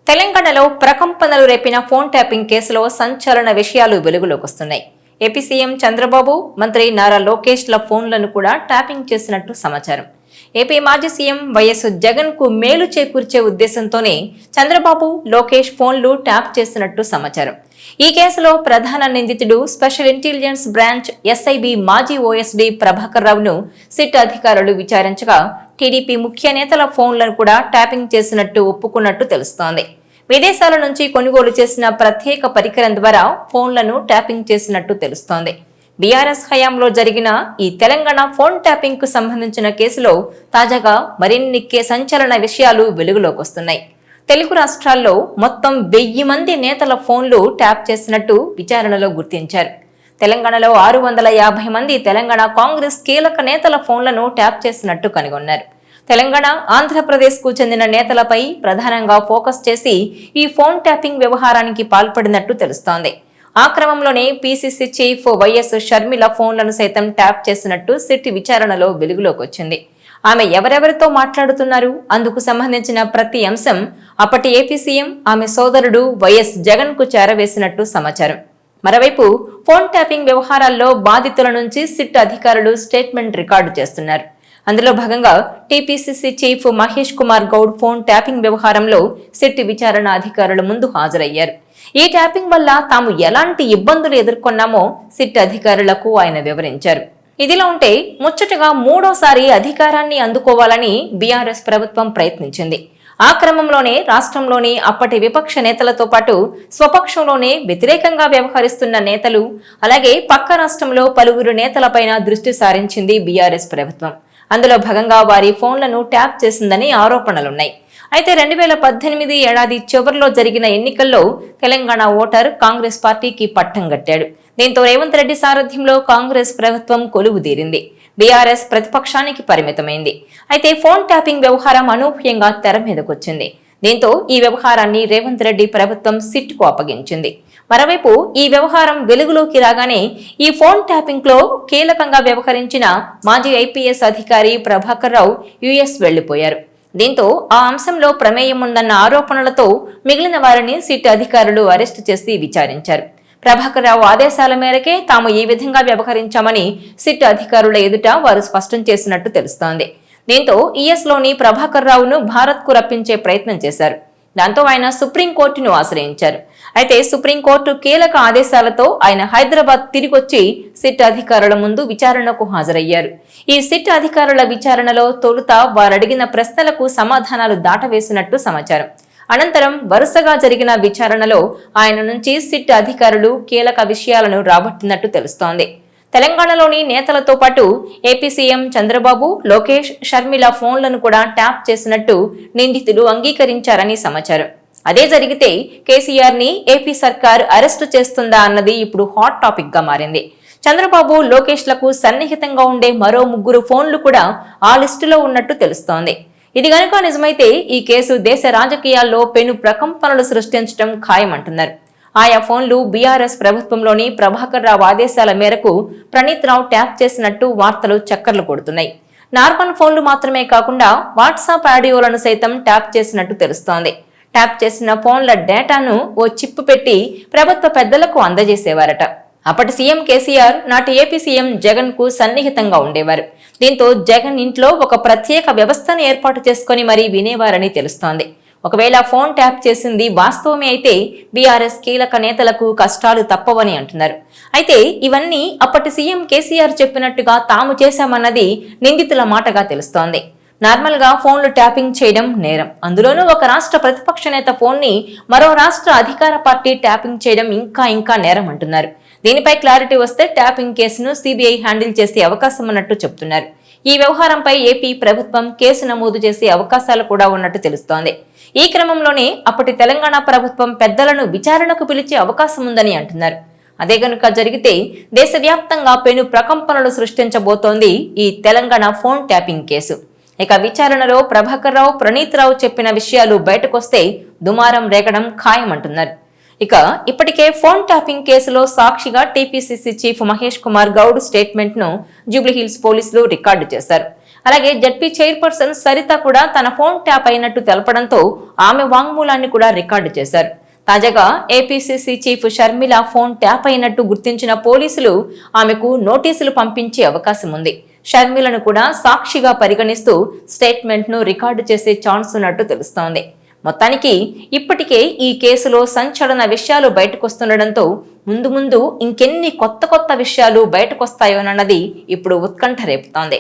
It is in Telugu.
తెలంగాణలో ప్రకంపనలు రేపిన ఫోన్ ట్యాపింగ్ కేసులో సంచలన విషయాలు వెలుగులోకి వస్తున్నాయి. ఏపీ సీఎం చంద్రబాబు, మంత్రి నారా లోకేష్ల ఫోన్లను కూడా ట్యాపింగ్ చేసినట్టు సమాచారం. ఏపీ మాజీ సీఎం వైఎస్ జగన్ కు మేలు చేకూర్చే ఉద్దేశంతోనే చంద్రబాబు, లోకేష్ ఫోన్లు ట్యాప్ చేసినట్టు సమాచారం. ఈ కేసులో ప్రధాన నిందితుడు స్పెషల్ ఇంటెలిజెన్స్ బ్రాంచ్ ఎస్ఐబి మాజీ ఓఎస్డీ ప్రభాకర్ రావును సిట్ అధికారులు విచారించగా టీడీపీ ముఖ్య నేతల ఫోన్లను కూడా ట్యాపింగ్ చేసినట్టు ఒప్పుకున్నట్టు తెలుస్తోంది. విదేశాల నుంచి కొనుగోలు చేసిన ప్రత్యేక పరికరం ద్వారా ఫోన్లను ట్యాపింగ్ చేసినట్టు తెలుస్తోంది. బీఆర్ఎస్ హయాంలో జరిగిన ఈ తెలంగాణ ఫోన్ ట్యాపింగ్ కు సంబంధించిన కేసులో తాజాగా మరిన్ని సంచలన విషయాలు వెలుగులోకి వస్తున్నాయి. తెలుగు రాష్ట్రాల్లో మొత్తం 1000 మంది నేతల ఫోన్లు ట్యాప్ చేసినట్టు విచారణలో గుర్తించారు. తెలంగాణలో 650 మంది తెలంగాణ కాంగ్రెస్ కీలక నేతల ఫోన్లను ట్యాప్ చేసినట్టు కనుగొన్నారు. తెలంగాణ, ఆంధ్రప్రదేశ్ కు చెందిన నేతలపై ప్రధానంగా ఫోకస్ చేసి ఈ ఫోన్ ట్యాపింగ్ వ్యవహారానికి పాల్పడినట్టు తెలుస్తోంది. ఆ క్రమంలోనే పీసీసీ చీఫ్ వైఎస్ షర్మిల ఫోన్లను సైతం ట్యాప్ చేసినట్టు సిట్ విచారణలో వెలుగులోకి వచ్చింది. ఆమె ఎవరెవరితో మాట్లాడుతున్నారు, అందుకు సంబంధించిన ప్రతి అంశం అప్పటి ఏపీ సీఎం, ఆమె సోదరుడు వైఎస్ జగన్ కు చేరవేసినట్టు సమాచారం. మరోవైపు ఫోన్ ట్యాపింగ్ వ్యవహారాల్లో బాధితుల నుంచి సిట్ అధికారులు స్టేట్మెంట్ రికార్డు చేస్తున్నారు. అందులో భాగంగా TPCC chief Mahesh Kumar Goud phone tapping వ్యవహారంలో సిట్ విచారణ అధికారుల ముందు హాజరయ్యారు. ఈ ట్యాపింగ్ వల్ల తాము ఎలాంటి ఇబ్బందులు ఎదుర్కొన్నామో సిట్ అధికారులకు ఆయన వివరించారు. ఇదిలా ఉంటే ముచ్చటగా 3వ అధికారాన్ని అందుకోవాలని బీఆర్ఎస్ ప్రభుత్వం ప్రయత్నించింది. ఆ క్రమంలోనే రాష్ట్రంలోని అప్పటి విపక్ష నేతలతో పాటు స్వపక్షంలోనే వ్యతిరేకంగా వ్యవహరిస్తున్న నేతలు, అలాగే పక్క రాష్ట్రంలో పలువురు నేతలపైన దృష్టి సారించింది బీఆర్ఎస్ ప్రభుత్వం. అందులో భాగంగా వారి ఫోన్లను ట్యాప్ చేసిందని ఆరోపణలున్నాయి. అయితే 2018 ఏడాది చివరిలో జరిగిన ఎన్నికల్లో తెలంగాణ ఓటర్ కాంగ్రెస్ పార్టీకి పట్టం కట్టాడు. దీంతో రేవంత్ రెడ్డి సారథ్యంలో కాంగ్రెస్ ప్రభుత్వం కొలువుదీరింది. బీఆర్ఎస్ ప్రతిపక్షానికి పరిమితమైంది. అయితే ఫోన్ ట్యాపింగ్ వ్యవహారం అనూహ్యంగా తెర మీదకొచ్చింది. దీంతో ఈ వ్యవహారాన్ని రేవంత్ రెడ్డి ప్రభుత్వం సిట్ కు అప్పగించింది. మరోవైపు ఈ వ్యవహారం వెలుగులోకి రాగానే ఈ ఫోన్ ట్యాపింగ్ లో కీలకంగా వ్యవహరించిన మాజీ ఐపీఎస్ అధికారి ప్రభాకర్ రావు యుఎస్ వెళ్లిపోయారు. దీంతో ఆ అంశంలో ప్రమేయం ఉందన్న ఆరోపణలతో మిగిలిన వారిని సిట్ అధికారులు అరెస్టు చేసి విచారించారు. ప్రభాకర్ రావు ఆదేశాల మేరకే తాము ఈ విధంగా వ్యవహరించామని సిట్ అధికారుల ఎదుట వారు స్పష్టం చేసినట్టు తెలుస్తోంది. దీంతో యుఎస్లోని ప్రభాకర్ రావును భారత్ కు రప్పించే ప్రయత్నం చేశారు. దాంతో ఆయన సుప్రీంకోర్టును ఆశ్రయించారు. అయితే సుప్రీంకోర్టు కీలక ఆదేశాలతో ఆయన హైదరాబాద్ తిరిగొచ్చి సిట్ అధికారుల ముందు విచారణకు హాజరయ్యారు. ఈ సిట్ అధికారుల విచారణలో తొలుత వారడిగిన ప్రశ్నలకు సమాధానాలు దాటవేసినట్టు సమాచారం. అనంతరం వరుసగా జరిగిన విచారణలో ఆయన నుంచి సిట్ అధికారులు కీలక విషయాలను రాబట్టినట్టు తెలుస్తోంది. తెలంగాణలోని నేతలతో పాటు ఏపీ సీఎం చంద్రబాబు, లోకేష్, షర్మిల ఫోన్లను కూడా ట్యాప్ చేసినట్టు నిందితులు అంగీకరించారని సమాచారం. అదే జరిగితే కేసీఆర్ ని ఏపీ సర్కార్ అరెస్టు చేస్తుందా అన్నది ఇప్పుడు హాట్ టాపిక్ గా మారింది. చంద్రబాబు, లోకేష్ లకు సన్నిహితంగా ఉండే మరో 3 ఫోన్లు కూడా ఆ లిస్టులో ఉన్నట్టు తెలుస్తోంది. ఇది గనుక నిజమైతే ఈ కేసు దేశ రాజకీయాల్లో పెను ప్రకంపనలు సృష్టించడం ఖాయమంటున్నారు. ఆయా ఫోన్లు బీఆర్ఎస్ ప్రభుత్వంలోని ప్రభాకర్ రావు ఆదేశాల మేరకు ప్రణీత్ రావు ట్యాప్ చేసినట్టు వార్తలు చక్కర్లు కొడుతున్నాయి. నార్మల్ ఫోన్లు మాత్రమే కాకుండా వాట్సాప్ ఆడియోలను సైతం ట్యాప్ చేసినట్టు తెలుస్తోంది. ట్యాప్ చేసిన ఫోన్ల డేటాను ఓ చిప్ పెట్టి ప్రభుత్వ పెద్దలకు అందజేసేవారట. అప్పటి సీఎం కేసీఆర్ నాటి ఏపీ సీఎం జగన్ కు సన్నిహితంగా ఉండేవారు. దీంతో జగన్ ఇంట్లో ఒక ప్రత్యేక వ్యవస్థను ఏర్పాటు చేసుకుని మరీ వినేవారని తెలుస్తోంది. ఒకవేళ ఫోన్ ట్యాప్ చేసింది వాస్తవమే అయితే బీఆర్ఎస్ కీలక నేతలకు కష్టాలు తప్పవని అంటున్నారు. అయితే ఇవన్నీ అప్పటి సీఎం కేసీఆర్ చెప్పినట్టుగా తాము చేశామన్నది నిందితుల మాటగా తెలుస్తోంది. నార్మల్ గా ఫోన్లు ట్యాపింగ్ చేయడం నేరం. అందులోనూ ఒక రాష్ట్ర ప్రతిపక్ష నేత ఫోన్ ని మరో రాష్ట్ర అధికార పార్టీ ట్యాపింగ్ చేయడం ఇంకా నేరం అంటున్నారు. దీనిపై క్లారిటీ వస్తే ట్యాపింగ్ కేసును సిబిఐ హ్యాండిల్ చేసే అవకాశం ఉన్నట్టు చెబుతున్నారు. ఈ వ్యవహారంపై ఏపీ ప్రభుత్వం కేసు నమోదు చేసే అవకాశాలు కూడా ఉన్నట్టు తెలుస్తోంది. ఈ క్రమంలోనే అప్పటి తెలంగాణ ప్రభుత్వం పెద్దలను విచారణకు పిలిచే అవకాశం ఉందని అంటున్నారు. అదే గనుక జరిగితే దేశవ్యాప్తంగా పెను ప్రకంపనలు సృష్టించబోతోంది ఈ తెలంగాణ ఫోన్ ట్యాపింగ్ కేసు. ఇక విచారణలో ప్రభాకర్ రావు, ప్రణీత్ రావు చెప్పిన విషయాలు బయటకొస్తే దుమారం రేగడం ఖాయమంటున్నారు. ఇక ఇప్పటికే ఫోన్ ట్యాపింగ్ కేసులో సాక్షిగా TPCC chief Mahesh Kumar Goud statement ను జూబ్లీహిల్స్ పోలీసులు రికార్డు చేశారు. అలాగే జడ్పీ చైర్పర్సన్ సరిత కూడా తన ఫోన్ ట్యాప్ అయినట్టు తెలపడంతో ఆమె వాంగ్మూలాన్ని కూడా రికార్డు చేశారు. తాజాగా APCC chief Sharmila phone tap అయినట్టు గుర్తించిన పోలీసులు ఆమెకు నోటీసులు పంపించే అవకాశం ఉంది. షర్మిలను కూడా సాక్షిగా పరిగణిస్తూ స్టేట్మెంట్ను రికార్డు చేసే ఛాన్స్ ఉన్నట్టు తెలుస్తోంది. మొత్తానికి ఇప్పటికే ఈ కేసులో సంచలన విషయాలు బయటకొస్తుండటంతో ముందు ఇంకెన్ని కొత్త విషయాలు బయటకొస్తాయోనన్నది ఇప్పుడు ఉత్కంఠ రేపుతోంది.